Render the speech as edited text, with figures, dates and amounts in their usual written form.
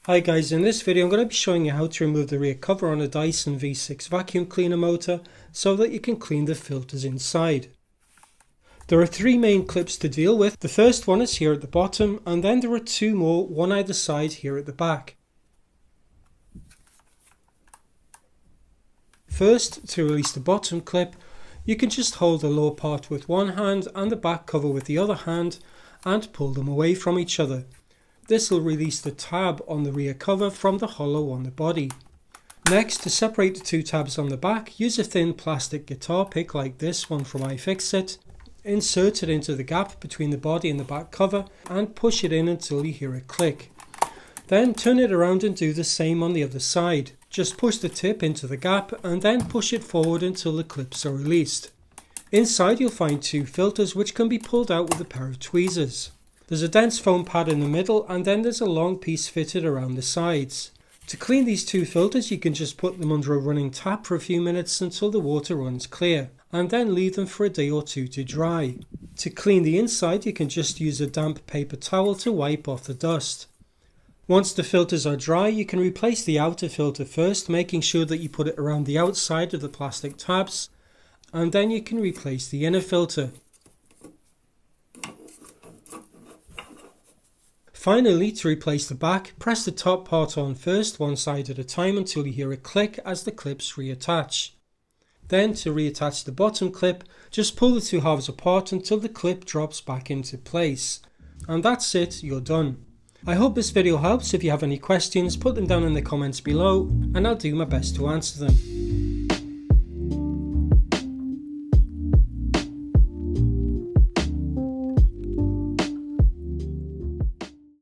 Hi guys, in this video I'm going to be showing you how to remove the rear cover on a Dyson V6 vacuum cleaner motor so that you can clean the filters inside. There are three main clips to deal with. The first one is here at the bottom, and then there are two more, one either side here at the back. First, to release the bottom clip, you can just hold the lower part with one hand and the back cover with the other hand and pull them away from each other. This will release the tab on the rear cover from the hollow on the body. Next, to separate the two tabs on the back, use a thin plastic guitar pick like this one from iFixit. Insert it into the gap between the body and the back cover and push it in until you hear a click. Then turn it around and do the same on the other side. Just push the tip into the gap and then push it forward until the clips are released. Inside you'll find two filters which can be pulled out with a pair of tweezers. There's a dense foam pad in the middle, and then there's a long piece fitted around the sides. To clean these two filters you can just put them under a running tap for a few minutes until the water runs clear, and then leave them for a day or two to dry. To clean the inside you can just use a damp paper towel to wipe off the dust. Once the filters are dry you can replace the outer filter first, making sure that you put it around the outside of the plastic tabs, and then you can replace the inner filter. Finally, to replace the back, press the top part on first, one side at a time, until you hear a click as the clips reattach. Then, to reattach the bottom clip, just pull the two halves apart until the clip drops back into place. And that's it, you're done. I hope this video helps. If you have any questions, put them down in the comments below and I'll do my best to answer them.